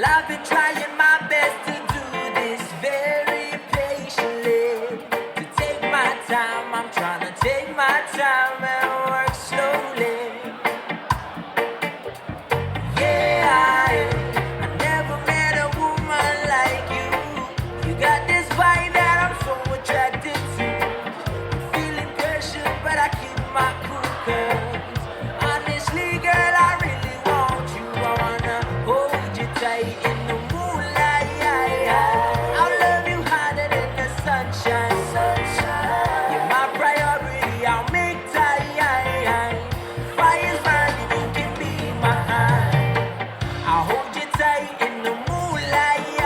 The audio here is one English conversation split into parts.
I've been trying my best to do this very patiently. To take my time, I'm trying to take my time and work slowly. Yeah, I never met a woman like you. You got this vibe that I'm so attracted to. I'm feeling pressure, but I keep my cool, 'cause honestly, girl, I really want you. I wanna hold you tight in the moonlight. I'll love you harder than the sunshine. You're my priority, I'll make time. Fire's burning, you can be mine. I'll hold you tight in the moonlight.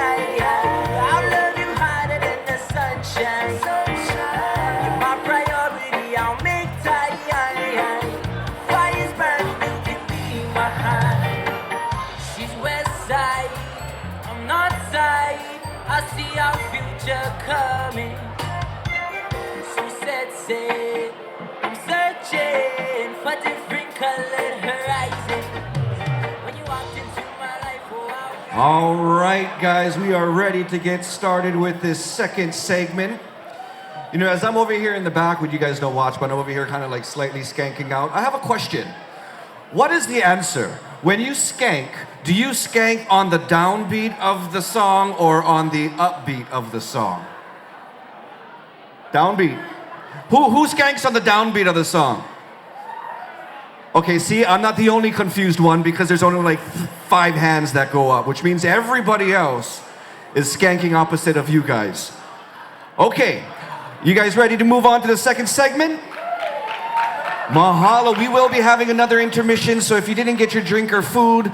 I'll love you harder than the sunshine. You're my priority, I'll make time. Fire's burning, you can be mine. She's west side, I'm north side. I see our future coming. So said, I'm searching for different colored horizon. When you walked into my life, oh, All right, guys, we are ready to get started with this second segment. You know, as I'm over here in the back, what you guys don't watch, but I'm over here kind of like slightly skanking out. I have a question. What is the answer? When you skank, do you skank on the downbeat of the song or on the upbeat of the song? Downbeat. Who skanks on the downbeat of the song? Okay, see, I'm not the only confused one because there's only like 5 hands that go up, which means everybody else is skanking opposite of you guys. Okay, you guys ready to move on to the second segment? Mahalo. We will be having another intermission, so if you didn't get your drink or food,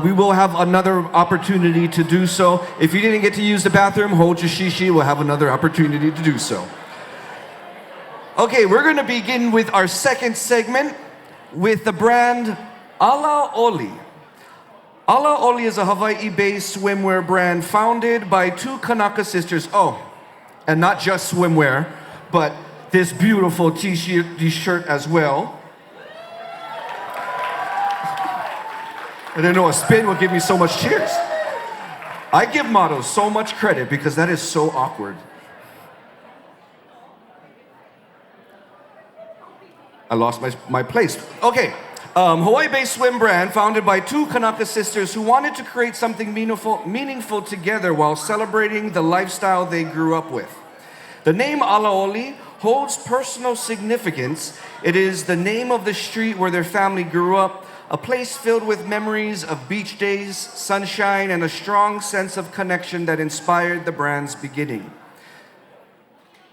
we will have another opportunity to do so. If you didn't get to use the bathroom, hold your shishi, we'll have another opportunity to do so. Okay, we're gonna begin with our second segment with the brand Hānau. Hānau is a Hawaii-based swimwear brand founded by 2 Kanaka sisters. Oh, and not just swimwear, but this beautiful t-shirt as well. I didn't know a spin would give me so much cheers. I give models so much credit because that is so awkward. I lost my place. Okay, Hawaii-based swim brand founded by 2 Kanaka sisters who wanted to create something meaningful together while celebrating the lifestyle they grew up with. The name Hānau holds personal significance. It is the name of the street where their family grew up, a place filled with memories of beach days, sunshine, and a strong sense of connection that inspired the brand's beginning.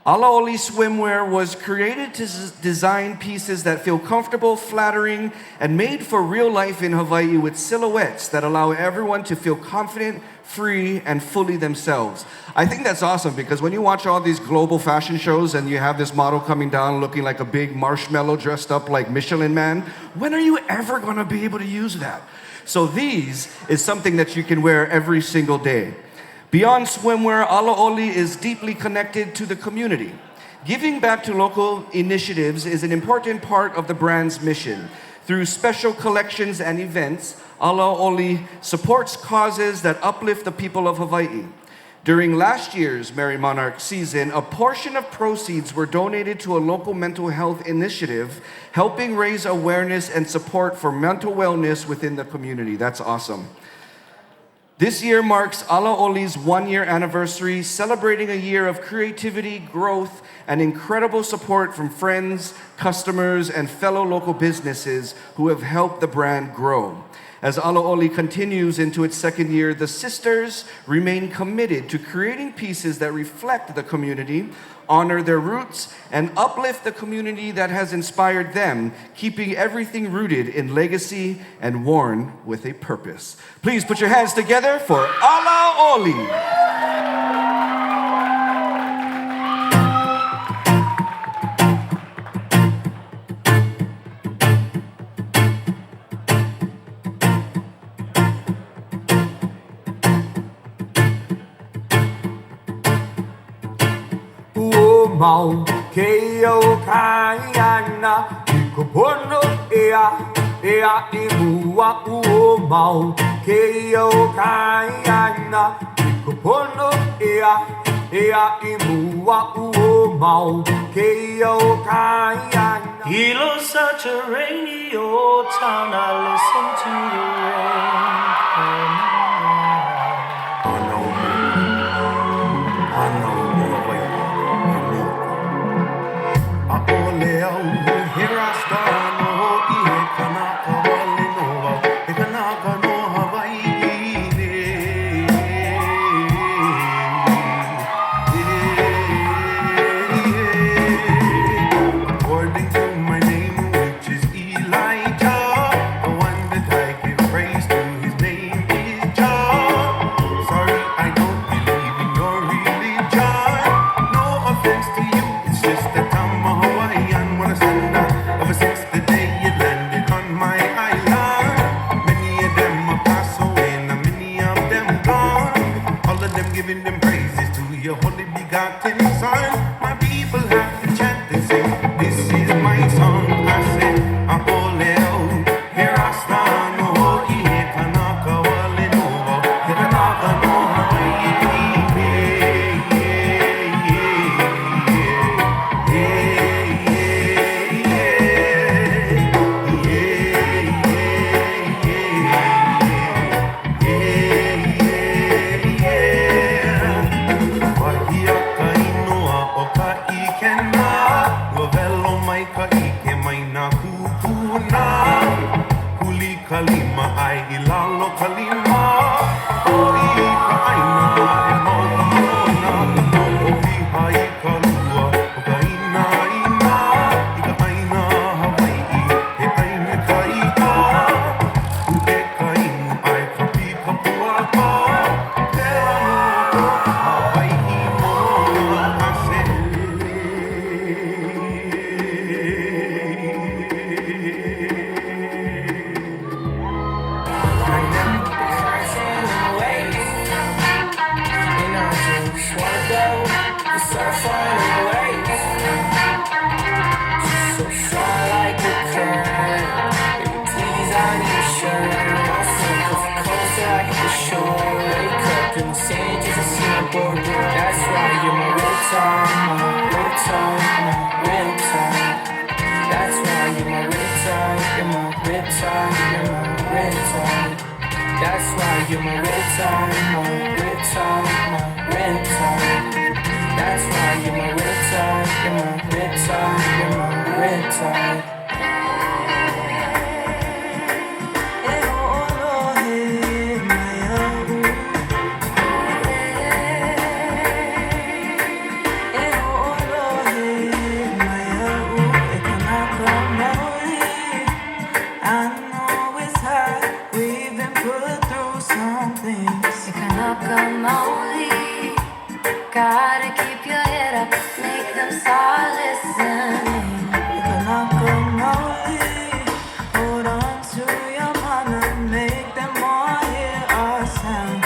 Hānau swimwear was created to design pieces that feel comfortable, flattering, and made for real life in Hawaii with silhouettes that allow everyone to feel confident, free, and fully themselves. I think that's awesome because when you watch all these global fashion shows and you have this model coming down looking like a big marshmallow dressed up like Michelin Man, when are you ever gonna be able to use that? So these is something that you can wear every single day. Beyond swimwear, Hānau is deeply connected to the community. Giving back to local initiatives is an important part of the brand's mission. Through special collections and events, Hānau supports causes that uplift the people of Hawaii. During last year's Merrie Monarch season, a portion of proceeds were donated to a local mental health initiative, helping raise awareness and support for mental wellness within the community. That's awesome. This year marks Hānau's 1-year anniversary, celebrating a year of creativity, growth, and incredible support from friends, customers, and fellow local businesses who have helped the brand grow. As Hānau continues into its 2nd year, the sisters remain committed to creating pieces that reflect the community, honor their roots, and uplift the community that has inspired them, keeping everything rooted in legacy and worn with a purpose. Please put your hands together for Hānau. Mau ke au kaiana I ko pono ea ea I mua uo mau ke o kaiana kupono ea I mua uo mau ke o kaiana. Hilo's such a rainy old town. I listen to the rain. Here I stand, oh, ihe kanaka wale nova, e kanaka no Hawaii. According to my name, which is Elijah, the one that I give praise to, his name is Jah. Sorry, I don't believe in your religion. No offense to you, it's just that I'm a Hawaiian. Wanna stand up ever since the day you landed on my island. Many of them are passed away, and many of them gone. All of them giving them praises to your holy begotten Son. My people have to chant and sing, this is my song. I say, Moʻolelo, here I stand, oh, ihe kanaka wale nova, he kanaka no Hawaii. Kalima ai ilalo kalima o I ʻāina e Moʻolelo o piha I kalua o ka ʻāina I ka ʻāina Hawaii he ʻāina ka ika u e ka inu ai ka pika puaka te amo Hawaii mo a se. That's why you're my real time, real time, real time. That's why you're my real time, you're my real time, you're my real time. That's why you're my real time, my real time, my real time. That's why you're my real time, you're my real time, you're my real time. Gotta keep your head up, make them start listening. Hold on to your mama, make them all hear our sound.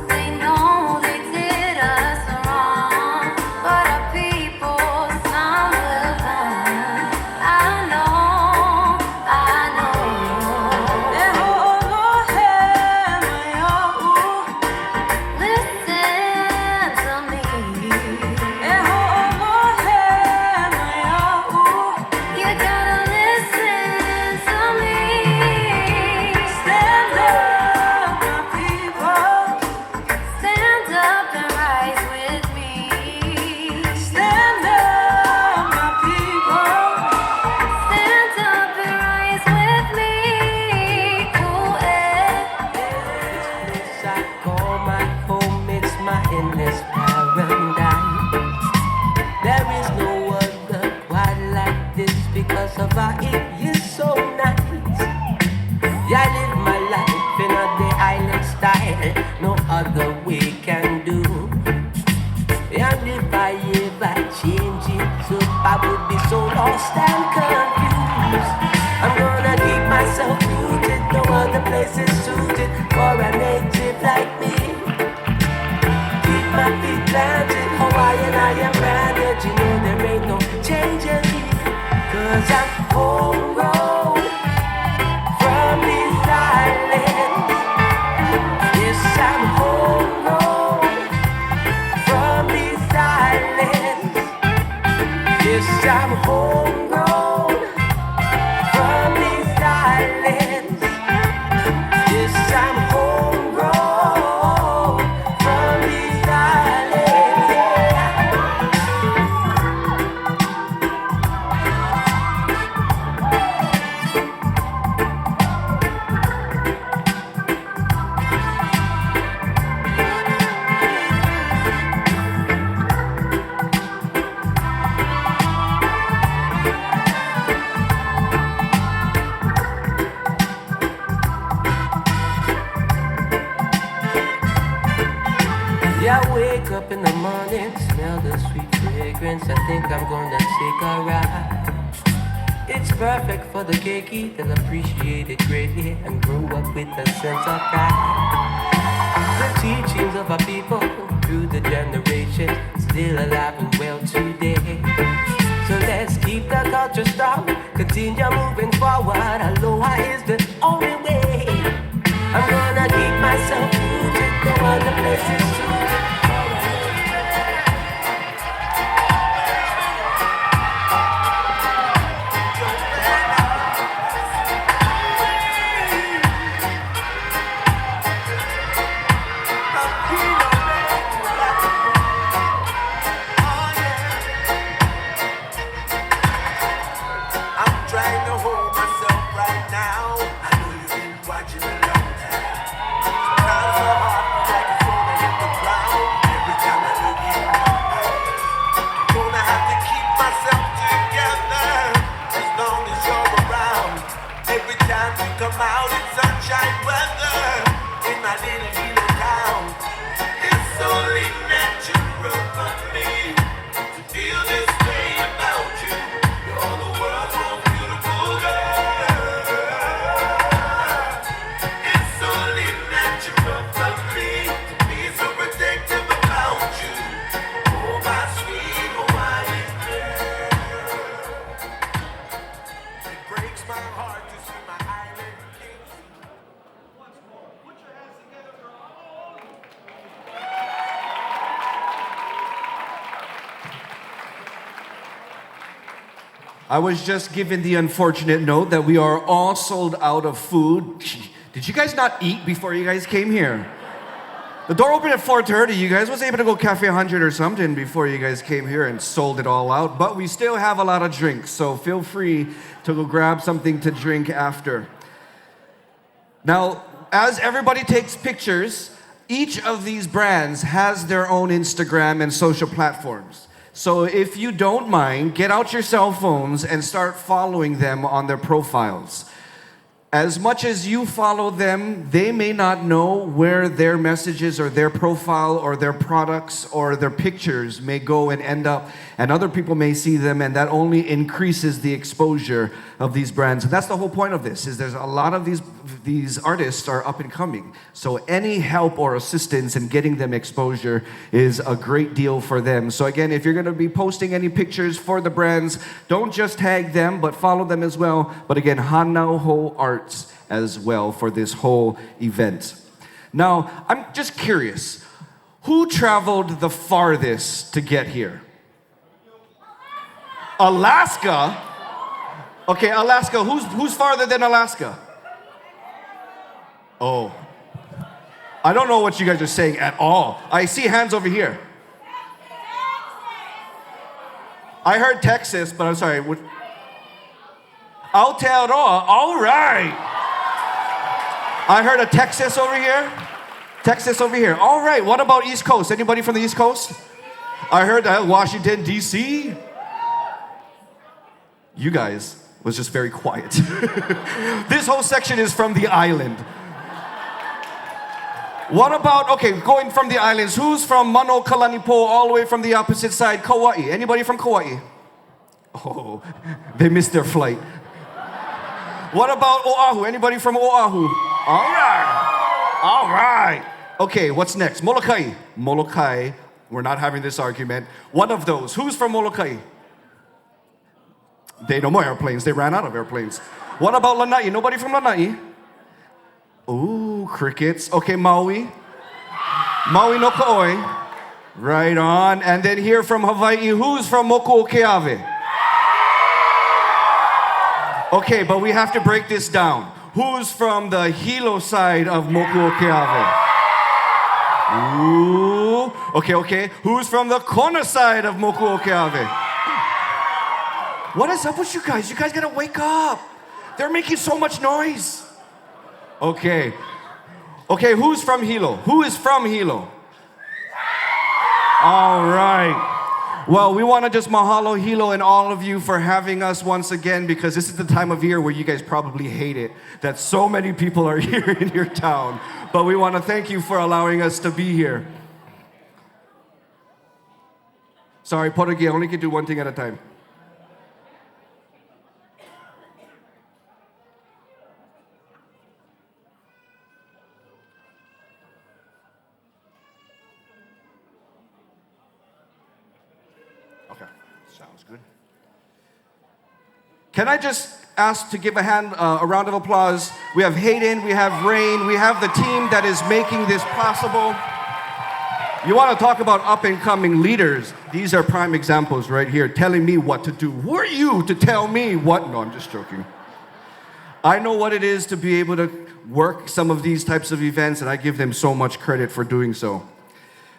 They know they did us wrong, but our people stumble down. I know. Listen to me. You gotta listen to me. Stand up, my people. Stand up and rise with me. Stand up, my people. Stand up and rise with me. Ooh, This place I call my home, it's my endless paradise. There is no other quite like this because of how it is so nice. Yeah, I live my life in the island style, no other way can do. And if I ever change it up, I would be so lost and confused. I'm gonna keep myself rooted, no other place is suited for a native like me. Keep my feet planted, Hawaiian I am branded, you know there ain't no change in me. 'cause I'm homegrown from these islands. Yes, I'm homegrown from these islands. Yes, I'm homegrown from these islands. Yes, I'm homegrown from these islands. Yeah, I wake up in the morning, smell the sweet fragrance. I think I'm gonna take a ride. It's perfect for the keiki, they'll appreciate it greatly and grow up with a sense of pride. The teachings of our people through the generations, still alive and well today. So let's keep the culture strong, continue moving forward. Aloha is the only way. I'm gonna keep myself rooted, go other places too. I'm trying to hold myself right now. I know you've been watching a long time. Kind of hard, like it's gonna hit the ground. Every time I look in your eyes, gonna have to keep myself together as long as you're around. Every time you come out, it's sunshine weather in my little hero town. It's only natural for me to feel this way about you. You're the world's most beautiful girl. It's only natural for me to be so protective about you. Oh, my sweet Hawaiian girl. It breaks my heart to see my island kids. I was just given the unfortunate note that we are all sold out of food. Did you guys not eat before you guys came here? The door opened at 4:30. You guys was able to go Cafe 100 or something before you guys came here and sold it all out. But we still have a lot of drinks, so feel free to go grab something to drink after. Now, as everybody takes pictures, each of these brands has their own Instagram and social platforms. So if you don't mind, get out your cell phones and start following them on their profiles. As much as you follow them, they may not know where their messages or their profile or their products or their pictures may go and end up, and other people may see them, and that only increases the exposure of these brands. And that's the whole point of this, is there's a lot of these artists are up and coming. So any help or assistance in getting them exposure is a great deal for them. So again, if you're gonna be posting any pictures for the brands, don't just tag them, but follow them as well. But again, Hānau Hou Arts as well for this whole event. Now, I'm just curious, who traveled the farthest to get here? Alaska? Okay, Alaska, who's farther than Alaska? Oh, I don't know what you guys are saying at all. I see hands over here. I heard Texas, but I'm sorry. Aotearoa, all right. I heard a Texas over here. Texas over here. All right, what about East Coast? Anybody from the East Coast? I heard that Washington, D.C. You guys was just very quiet. This whole section is from the island. What about, okay, going from the islands, who's from Mano Kalanipo all the way from the opposite side, Kauai? Anybody from Kauai? Oh, they missed their flight. What about Oahu? Anybody from Oahu? All right. All right. Okay, what's next? Molokai. Molokai. We're not having this argument. One of those. Who's from Molokai? They no more airplanes. They ran out of airplanes. What about Lanai? Nobody from Lanai? Ooh, crickets. Okay, Maui. Maui no Ka'oi. Right on. And then here from Hawaii, who's from Mokuokeawe? Okay, but we have to break this down. Who's from the Hilo side of Mokuokeawe? Ooh. Okay. Who's from the Kona side of Mokuokeawe? What is up with you guys? You guys gotta wake up. They're making so much noise. Okay, who's from Hilo? Who is from Hilo? All right. Well, we want to just mahalo Hilo and all of you for having us once again, because this is the time of year where you guys probably hate it that so many people are here in your town. But we want to thank you for allowing us to be here. Sorry, Portuguese, I only can do one thing at a time. Can I just ask to give a round of applause? We have Hayden, we have Rain, we have the team that is making this possible. You want to talk about up-and-coming leaders? These are prime examples right here, telling me what to do. Who are you to tell me what? No, I'm just joking. I know what it is to be able to work some of these types of events, and I give them so much credit for doing so.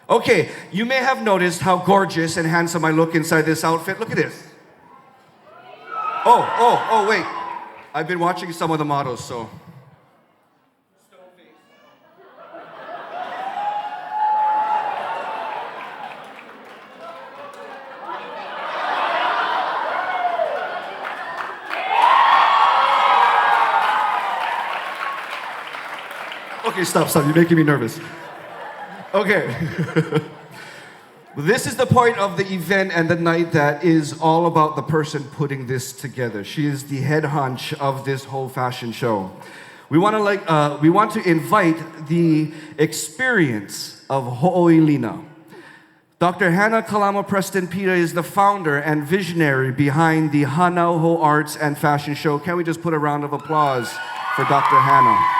Okay, you may have noticed how gorgeous and handsome I look inside this outfit. Look at this. Oh, wait. I've been watching some of the models, so. Okay, stop. You're making me nervous. Okay. This is the point of the event and the night that is all about the person putting this together. She is the head honch of this whole fashion show. We want to invite the experience of Hoʻōilina. Dr. Hannah Kalama Preston Pita is the founder and visionary behind the Hānau Hou Arts and Fashion Show. Can we just put a round of applause for Dr. Hannah?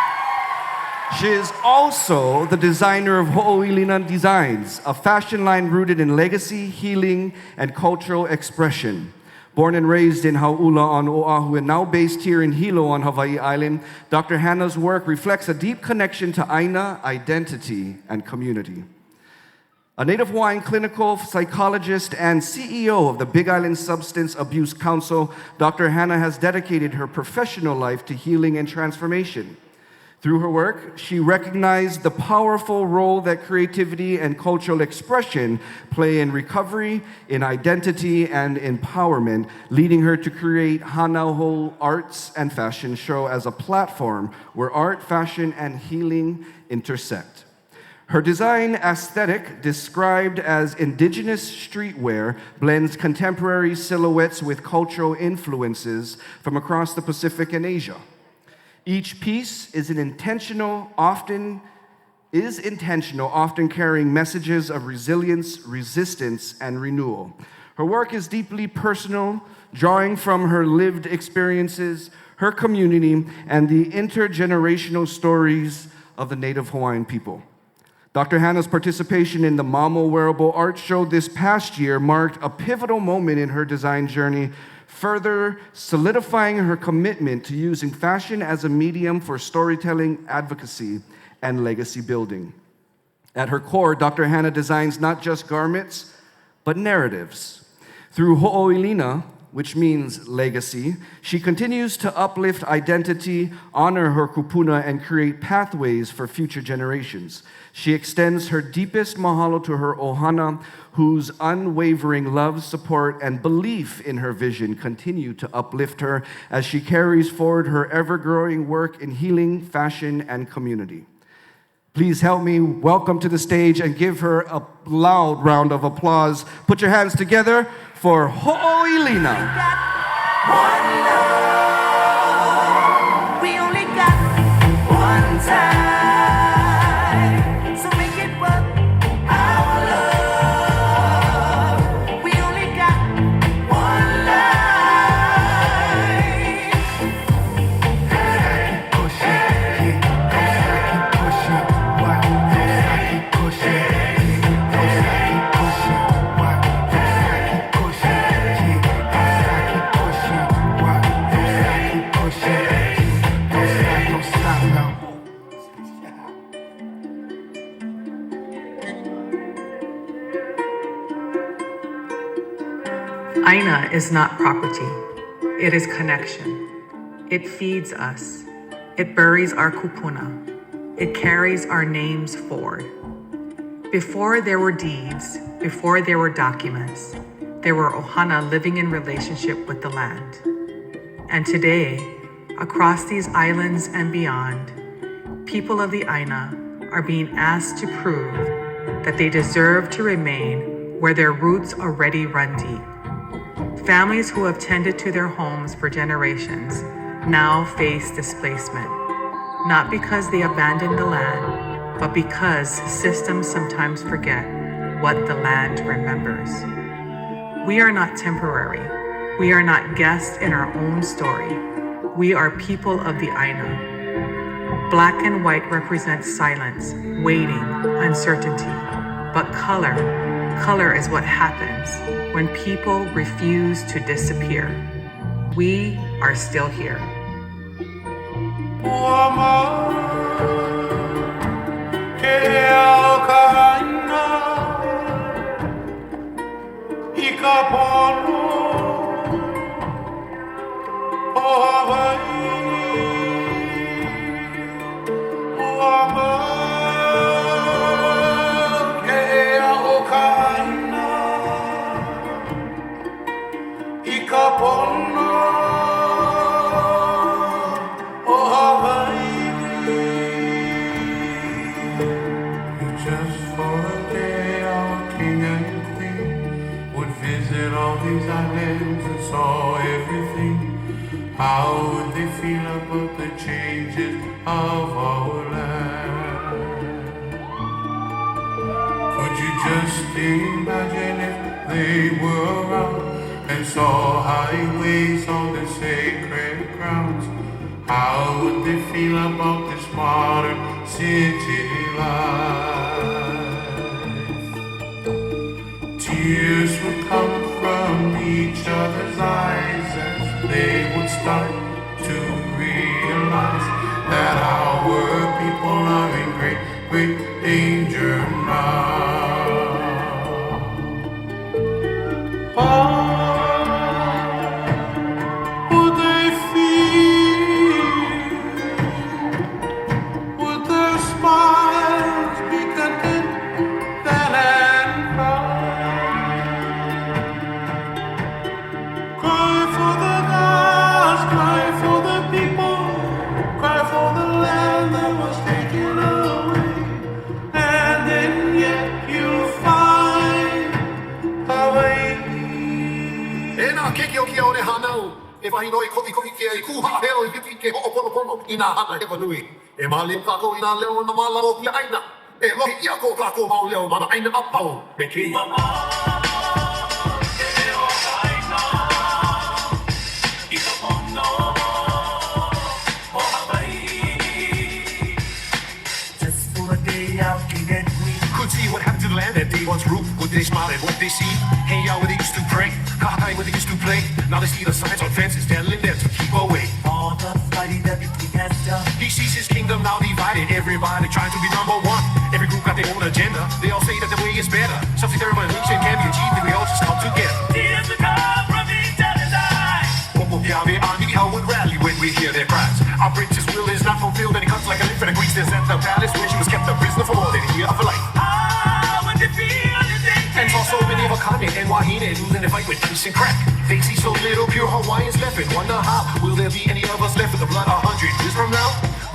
She is also the designer of Hoʻōilina Designs, a fashion line rooted in legacy, healing, and cultural expression. Born and raised in Hauula on Oahu and now based here in Hilo on Hawaii Island, Dr. Hannah's work reflects a deep connection to ʻāina, identity, and community. A native Hawaiian clinical psychologist and CEO of the Big Island Substance Abuse Council, Dr. Hannah has dedicated her professional life to healing and transformation. Through her work, she recognized the powerful role that creativity and cultural expression play in recovery, in identity, and empowerment, leading her to create Hānau Hou Arts and Fashion Show as a platform where art, fashion, and healing intersect. Her design aesthetic, described as indigenous streetwear, blends contemporary silhouettes with cultural influences from across the Pacific and Asia. Each piece is intentional, often carrying messages of resilience, resistance, and renewal. Her work is deeply personal, drawing from her lived experiences, her community, and the intergenerational stories of the Native Hawaiian people. Dr. Hannah's participation in the Mamo Wearable Art Show this past year marked a pivotal moment in her design journey, further solidifying her commitment to using fashion as a medium for storytelling, advocacy, and legacy building. At her core, Dr. Hannah designs not just garments, but narratives. Through Hoʻōilina, which means legacy, she continues to uplift identity, honor her kupuna, and create pathways for future generations. She extends her deepest mahalo to her ʻOhana, whose unwavering love, support, and belief in her vision continue to uplift her as she carries forward her ever-growing work in healing, fashion, and community. Please help me welcome to the stage and give her a loud round of applause. Put your hands together for Hoʻōilina. One love, we only got one time. ʻAina is not property. It is connection. It feeds us. It buries our kupuna. It carries our names forward. Before there were deeds, before there were documents, there were ʻOhana living in relationship with the land. And today, across these islands and beyond, people of the ʻAina are being asked to prove that they deserve to remain where their roots already run deep. Families who have tended to their homes for generations now face displacement, not because they abandoned the land, but because systems sometimes forget what the land remembers. We are not temporary. We are not guests in our own story. We are people of the ʻAina. Black and white represent silence, waiting, uncertainty. But color is what happens when people refuse to disappear. We are still here. Just for a day, our king and queen would visit all these islands and saw everything. How would they feel about the changes of our land? Could you just imagine if they were around and saw highways on the sacred grounds? How would they feel about this modern city life? Tears would come from each other's eyes as they would start to realize that our people are in great, great danger now. Would they feel? Would their smiles be content then and cry? Cry for the gods, cry for the people, cry for the land that was taken away. And then yet you'll find Hawaii. E nā keke o kia o re Hānau, e wahino i koki koki kia i kuha heo i whipi ke ho'oponopono i nā hana e whanui. E mālim kākou i nā leo na mālamo kia ʻAina. E lohi ia ko kākou mau leo mana ʻAina apau me ki. Just for a day out, king and queen. Could see what happened to the land that they once ruled. Would they smile at what they see? Hang out where they used to pray. Kahakai where they used to play. Now they see the signs on fences telling them to keep away. All the fighting that the king has done. He sees his kingdom now divided. Everybody trying to be number one. Every group got their own agenda. They all say that the way is better. Something terrible and nation can be achieved if we all just come together. Tears will come from each other's eyes. Momopiave Ani how would rally when we hear their cries. Our British will is not fulfilled and he comes like a leaf and agrees this at the palace where she was kept a prisoner for more than a year of her life. How would they feel if they And saw so many of a comment and Wahine losing the fight with peace and crack. They see so little pure Hawaiians left and wonder how will there be any of us left with the blood 100 years from now?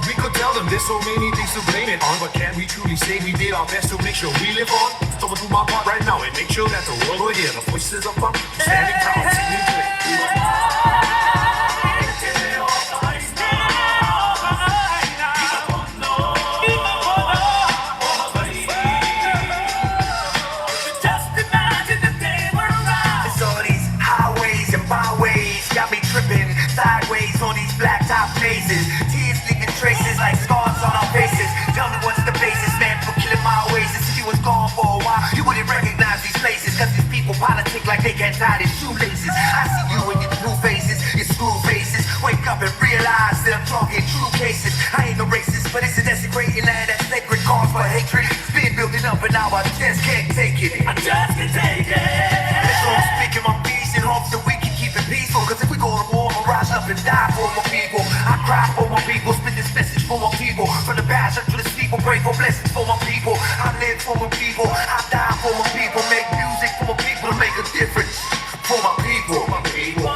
We could tell them there's so many things to blame it on, but can we truly say we did our best to make sure we live on? So I'll do my part right now and make sure that the world will hear the voices of our standing proud, singing to it. Sideways on these black top faces, tears leaving traces like scars on our faces. Tell me what's the basis, man, for killing my oasis. If you was gone for a while, you wouldn't recognize these places, cause these people politic like they can't tie their shoelaces. I see you in your blue faces, your screw faces. Wake up and realize that I'm talking true cases. I ain't no racist, but it's a desecrating land that's sacred cause for hatred. It's been building up and now I just can't take it. I just can't take it. So I'm speaking my piece in hopes that we for my people. Spit this message for my people. From the bastard to the steeple, pray for blessings for my people. I live for my people, I die for my people. Make music for my people to make a difference. For my people, for my people.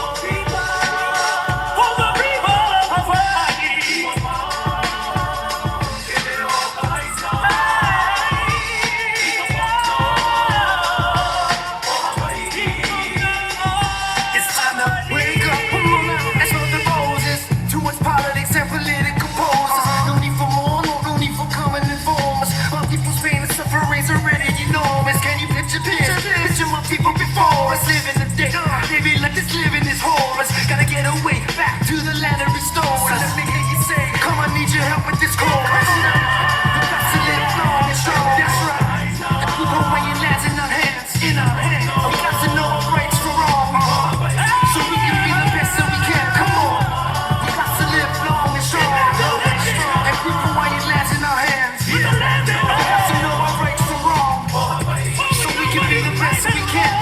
People before us live in the day, living like this, living is horrors. Gotta get away, back to the land and restore us. Let me hear you say, come on, need your help with this chorus. We got to live long and strong, that's right. And we put Hawaiian lands in our hands, in our hands. We got to know our rights from wrong, so we can be the best that we can. Come on, we got to live long and strong, and we put Hawaiian lands in our hands. We got to know our rights from wrong, so we can be the best that we can.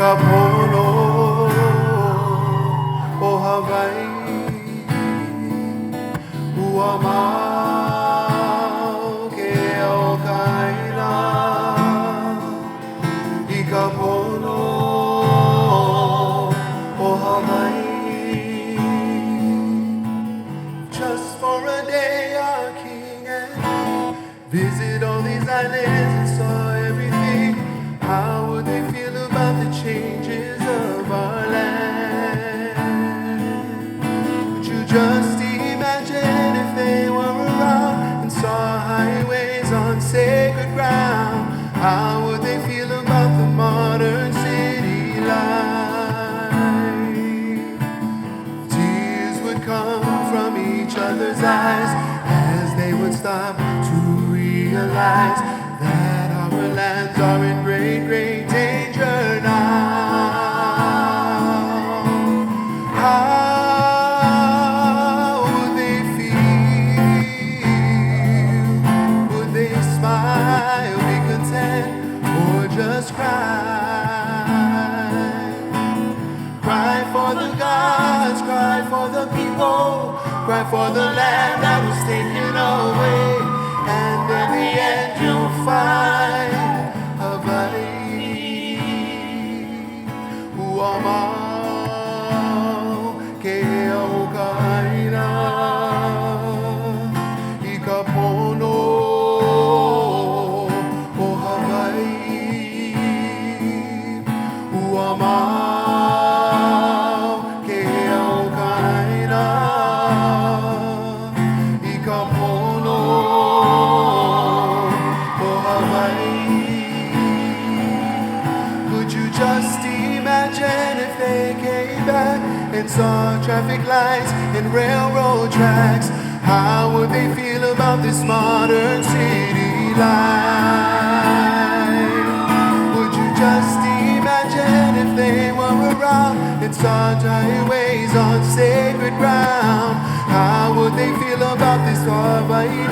Kapono o Hawaii Ua mau ke o kaina I kapono o Hawaii. Just for a day our king and visit all these islands and saw everything. How would they feel about the changes of our just imagine if they were around and saw highways on sacred ground? How would they feel about the modern city life? Tears would come from each other's eyes as they would stop to realize that our lands are in great, great danger now. How would they feel? Would they smile, be content, or just cry? Cry for the gods, cry for the people, cry for the land that was taken away, and in the end you'll find Hawaii. Uamau ke au ʻāina I ka pono o Hawaii. Uamau ke au ʻāina I ka pono o Hawaii. Could you just imagine if they came back and saw traffic lights and railroad tracks? How would they feel about this modern city life? Would you just imagine if they were around and saw highways on sacred ground? How would they feel about this Hawaii?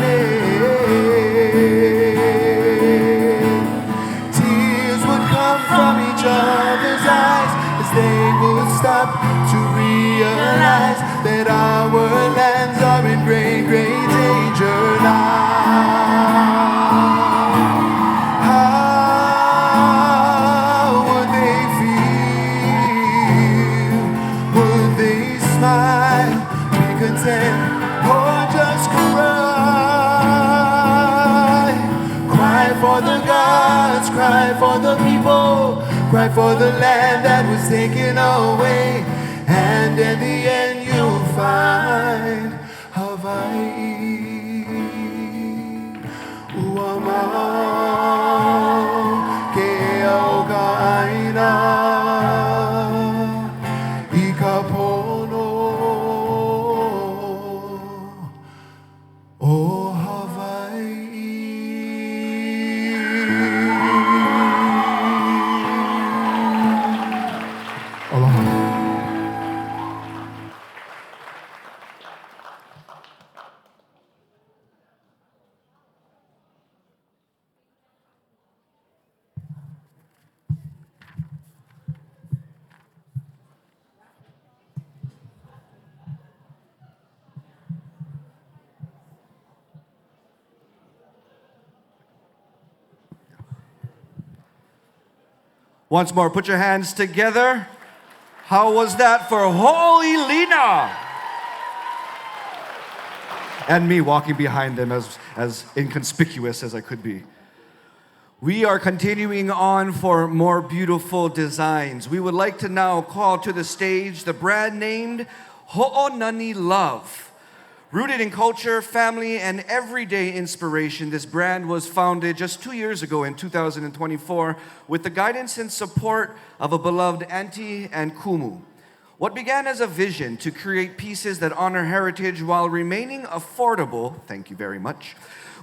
Tears would come from each other's eyes as they would stop to realize that our lands are in great, great danger now. How would they feel? Would they smile, be content, or just cry? Cry for the gods, cry for the people, cry for the land that was taken away, and in the end you'll find Hawaii. Uamau ke au ʻāina I ka pono o Hawaii. Aloha. Once more, put your hands together. How was that for Hoʻōilina? And me walking behind them as inconspicuous as I could be. We are continuing on for more beautiful designs. We would like to now call to the stage the brand named Hoʻonani Love. Rooted in culture, family, and everyday inspiration, this brand was founded just 2 years ago in 2024 with the guidance and support of a beloved auntie and kumu. What began as a vision to create pieces that honor heritage while remaining affordable, thank you very much,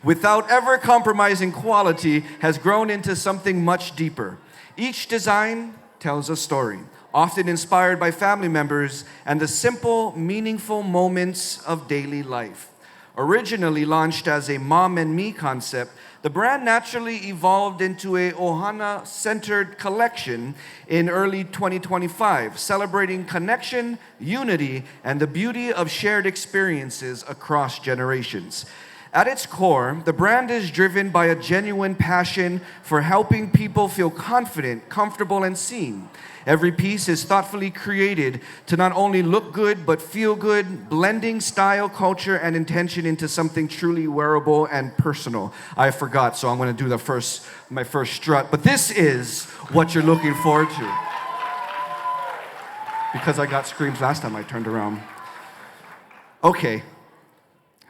without ever compromising quality, has grown into something much deeper. Each design tells a story, often inspired by family members and the simple, meaningful moments of daily life. Originally launched as a mom and me concept, the brand naturally evolved into a ʻOhana-centered collection in early 2025, celebrating connection, unity, and the beauty of shared experiences across generations. At its core, the brand is driven by a genuine passion for helping people feel confident, comfortable, and seen. Every piece is thoughtfully created to not only look good, but feel good, blending style, culture, and intention into something truly wearable and personal. I forgot, so I'm gonna do my first strut, but this is what you're looking forward to. Because I got screams last time I turned around. Okay.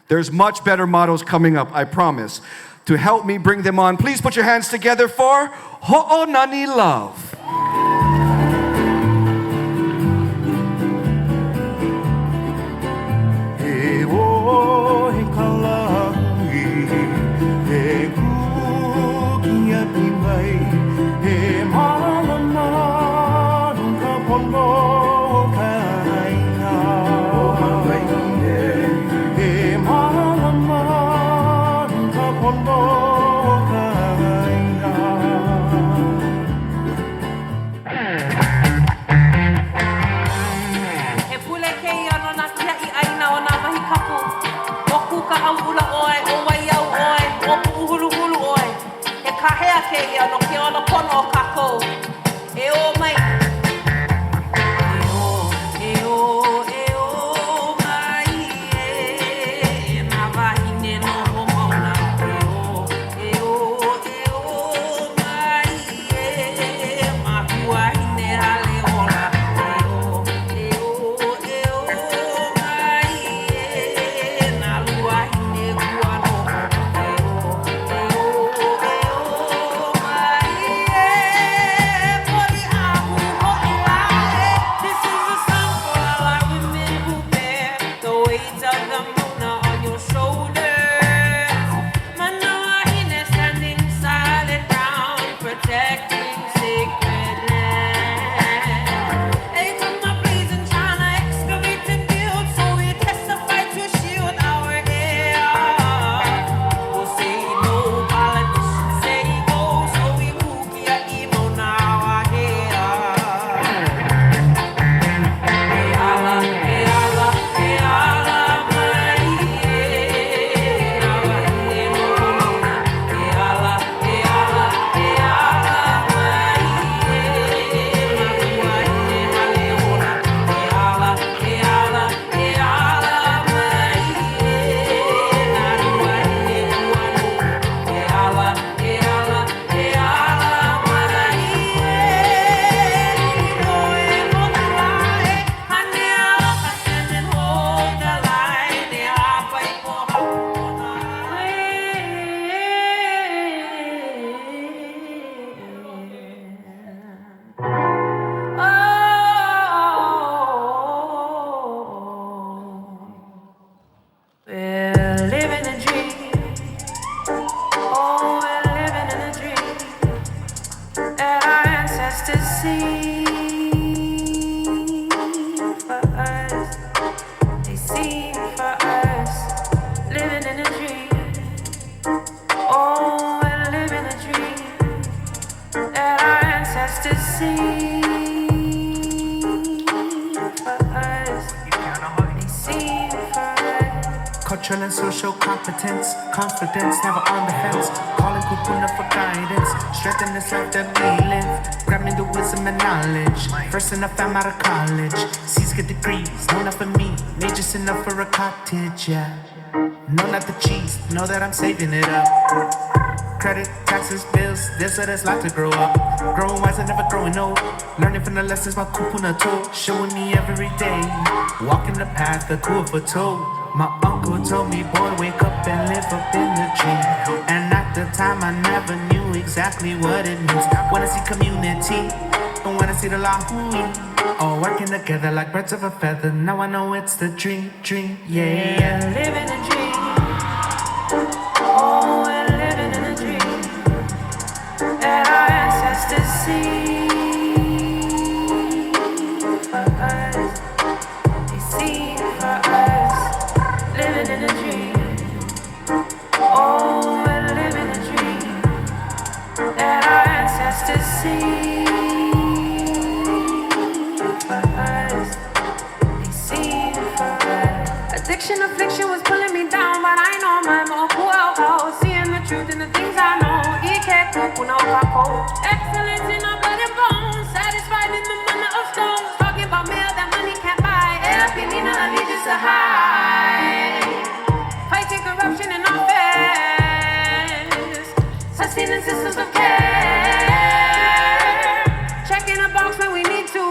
There's much better models coming up, I promise. To help me bring them on, please put your hands together for Hoʻonani Love. Cultural and social competence, confidence, never on the fence. Calling kupuna for guidance, strengthen this life that we live. Grab me the wisdom and knowledge. First enough, I'm out of college. C's get degrees, no enough for me. Majors enough for a cottage, yeah. No, not the cheese, know that I'm saving it up. Credit, taxes, bills, there's a lot to grow up. Growing wise and never growing old. Learning from the lessons my kupuna told. Showing me every day, walking the path the kufa told. My uncle told me, boy, wake up and live up in the dream. And at the time I never knew exactly what it means. When I see community, and when I see the lahu, all working together like birds of a feather. Now I know it's the dream, yeah. Living a dream. Oh, we're living in a dream that our ancestors see for us. They see for us. Living in a dream. Oh, we're living a dream that our ancestors see for us. They see for us. Addiction, affliction was pulling me down, but I know my Moʻolelo. Seeing the truth in the things I know. Excellence in our blood and bones. Satisfied in the manner of stones. Talking about meal that money can't buy. ʻŌ'ina allegiance to high. Fighting corruption in office. Sustaining systems of care. Checking a box when we need to.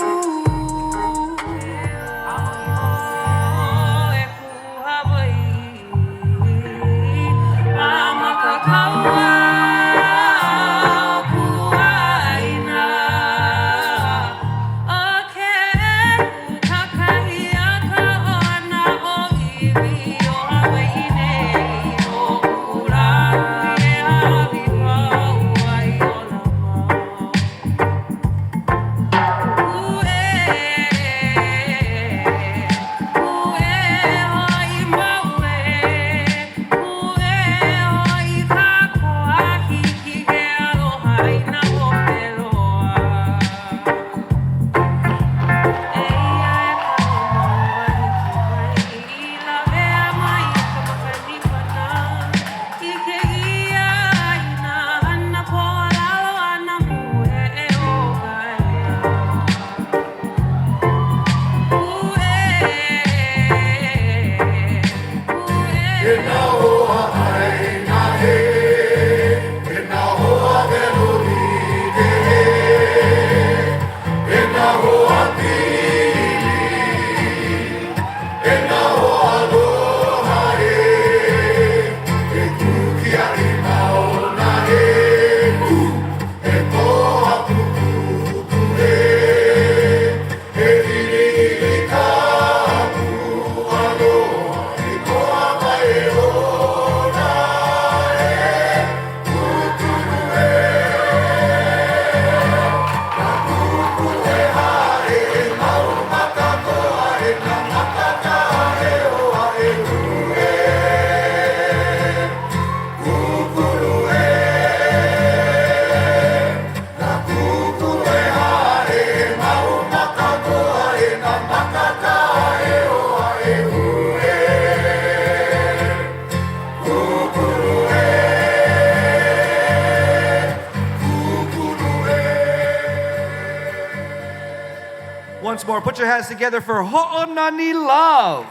once more. Put your hands together for Hoʻonani Love.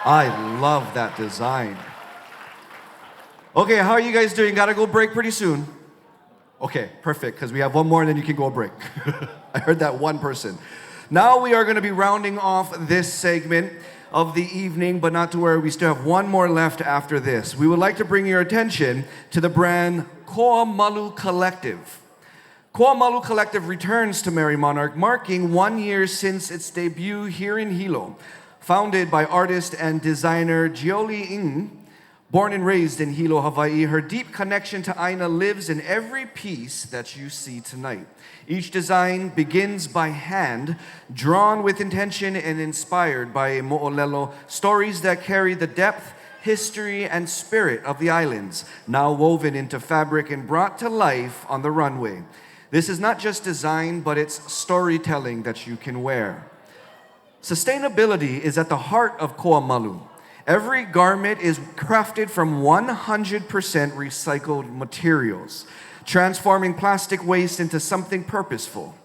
I love that design. Okay, how are you guys doing? Gotta go break pretty soon. Okay, perfect, because we have one more and then you can go break. I heard that one person. Now we are going to be rounding off this segment of the evening, but not to worry, we still have one more left after this. We would like to bring your attention to the brand KoaMalu Collective. KoaMalu Collective returns to Merrie Monarch, marking 1 year since its debut here in Hilo. Founded by artist and designer ʻOhana, born and raised in Hilo, Hawaii, her deep connection to ʻāina lives in every piece that you see tonight. Each design begins by hand, drawn with intention and inspired by a Moʻolelo, stories that carry the depth, history, and spirit of the islands, now woven into fabric and brought to life on the runway. This is not just design, but it's storytelling that you can wear. Sustainability is at the heart of KoaMalu. Every garment is crafted from 100% recycled materials, transforming plastic waste into something purposeful.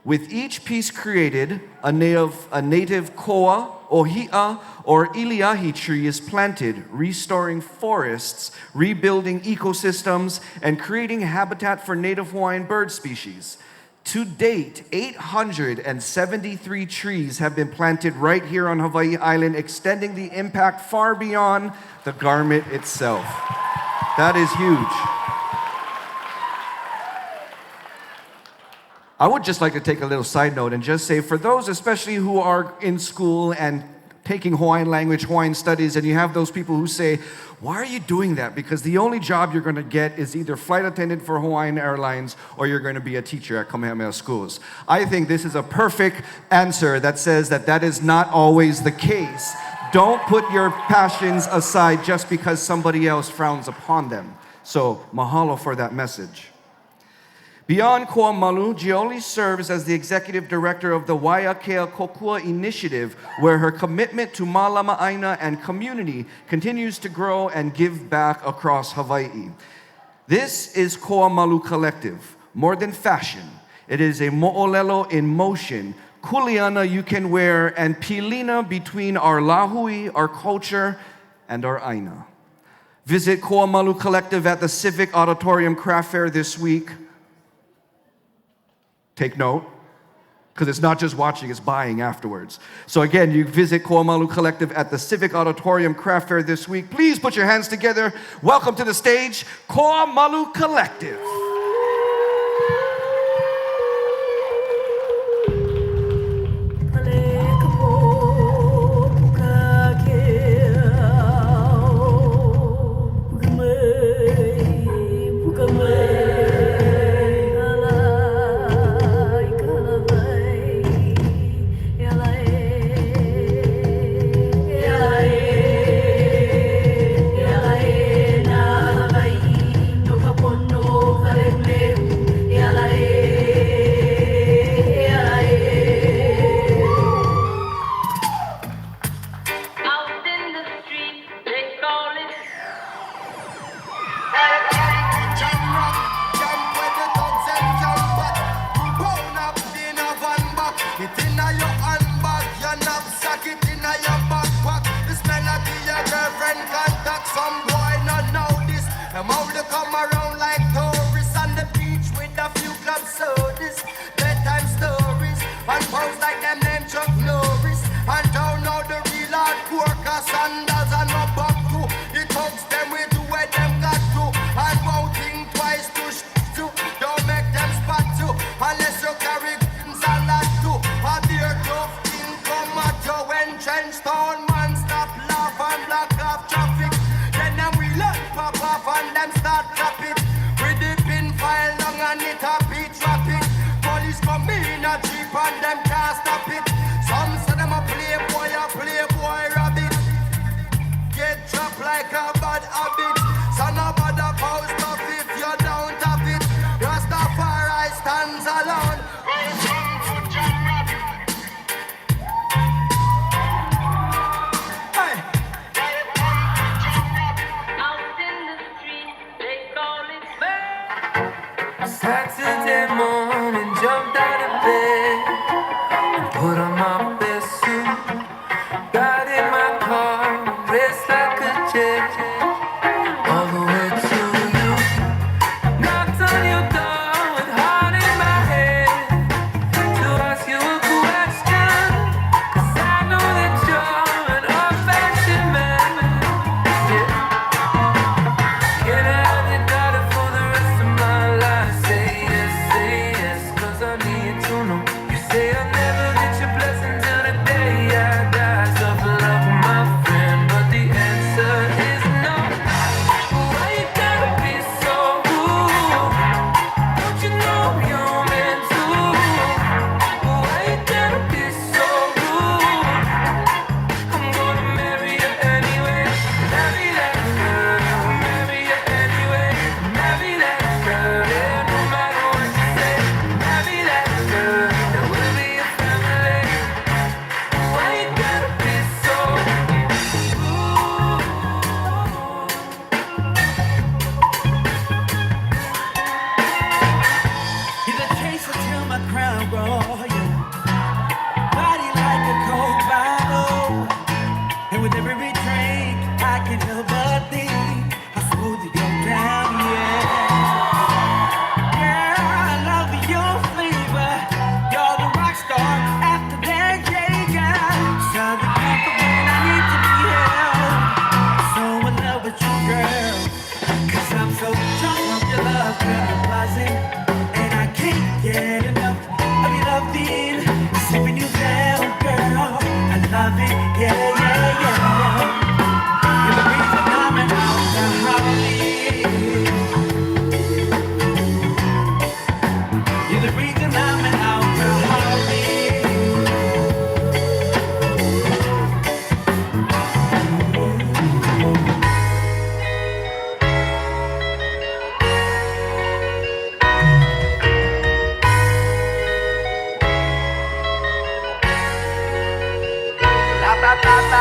With each piece created, a native koa, ohia, or iliahi tree is planted, restoring forests, rebuilding ecosystems, and creating habitat for native Hawaiian bird species. To date, 873 trees have been planted right here on Hawaii Island, extending the impact far beyond the garment itself. That is huge. I would just like to take a little side note and just say, for those especially who are in school and taking Hawaiian language, Hawaiian studies, and you have those people who say, why are you doing that? Because the only job you're going to get is either flight attendant for Hawaiian Airlines or you're going to be a teacher at Kamehameha schools. I think this is a perfect answer that says that that is not always the case. Don't put your passions aside just because somebody else frowns upon them. So, mahalo for that message. Beyond KoaMalu, ʻOhana serves as the executive director of the Waiakea Kokua Initiative, where her commitment to Mālama ʻAina and community continues to grow and give back across Hawaii. This is KoaMalu Collective. More than fashion, it is a moʻolelo in motion, kuleana you can wear, and pilina between our lahui, our culture, and our ʻAina. Visit KoaMalu Collective at the Civic Auditorium Craft Fair this week. Take note, because it's not just watching, it's buying afterwards. So again, you visit KoaMalu Collective at the Civic Auditorium Craft Fair this week. Please put your hands together. Welcome to the stage, KoaMalu Collective.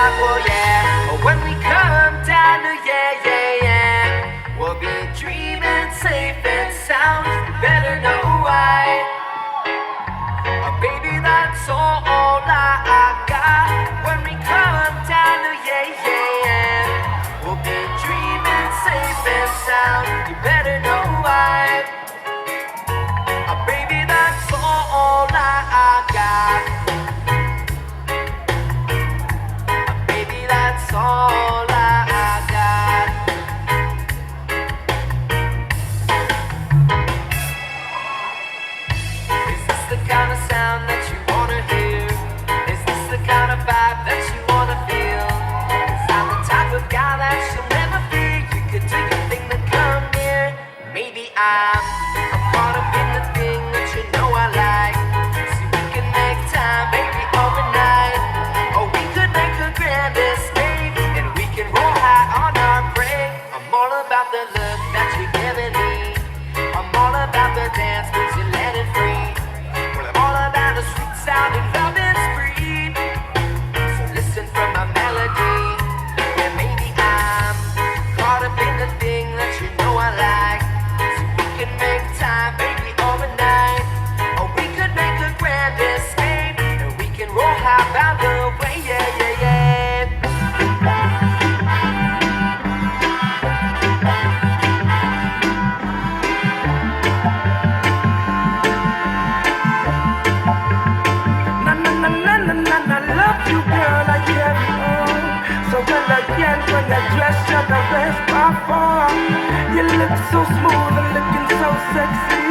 oh yeah. When we come down to yeah, we'll be dreaming safe and sound. You better know why. Baby, that's all I got. When we come down to yeah, we'll be dreaming safe and sound. You better know why. Baby, that's all I got. Baby, that's all I got. Is this the kind of sound that you wanna hear? Is this the kind of vibe that you wanna feel? 'Cause I'm the type of guy that you'll never fear. You could do your thing to come near. Maybe I'm caught up in the thing that you know I like. So we can make time, baby, overnight. Or we could make a grand escape, and we can roll high on our break. I'm all about the look that you're giving me. I'm all about the dance moves you let it free. Well, I'm all about the sweet sound and love is free. So listen from my melody. Yeah, maybe I'm caught up in the thing that you know I like. So we can make time, baby, overnight. Or we could make a grand escape, and we can roll high by the way, yeah. I love you, girl, I can't hold. So well again, when you dress, you're the best by far. You look so smooth and looking so sexy.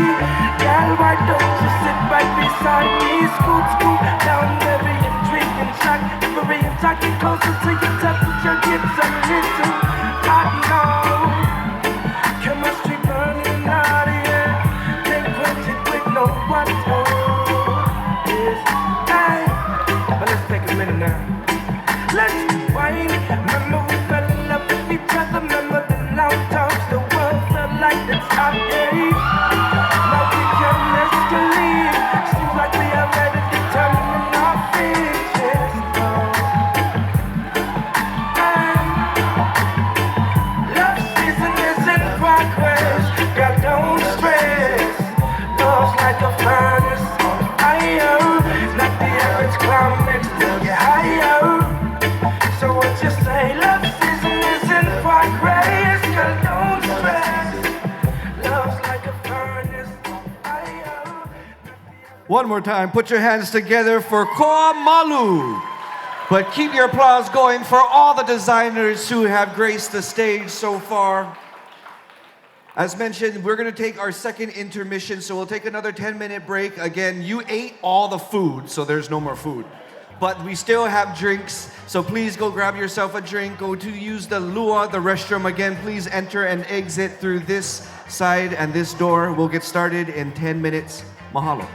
Girl, why don't you sit right beside me? Scoot down, very intriguing track. Very talking closer to your temperature, gets a little hot now. Chemistry burning out here. Can't quench it with no one. Let's take a minute now. Let's rewind. Remember we fell in love with each other. Remember the loud talks. The world felt like it's our day. Now we can escalate. Seems like we are ready to turn in our faces. Love season is in progress. Girl, don't stress. Love's like a furnace on fire. Not the average climax to get higher. So what you say? Love season is in progress. Girl, don't stress. Love's like a furnace on fire. One more time, put your hands together for KoaMalu. But keep your applause going for all the designers who have graced the stage so far. As mentioned, we're gonna take our second intermission, so we'll take another 10-minute break. Again, you ate all the food, so there's no more food. But we still have drinks, so please go grab yourself a drink. Go to use the lua, the restroom. Again, please enter and exit through this side and this door. We'll get started in 10 minutes. Mahalo.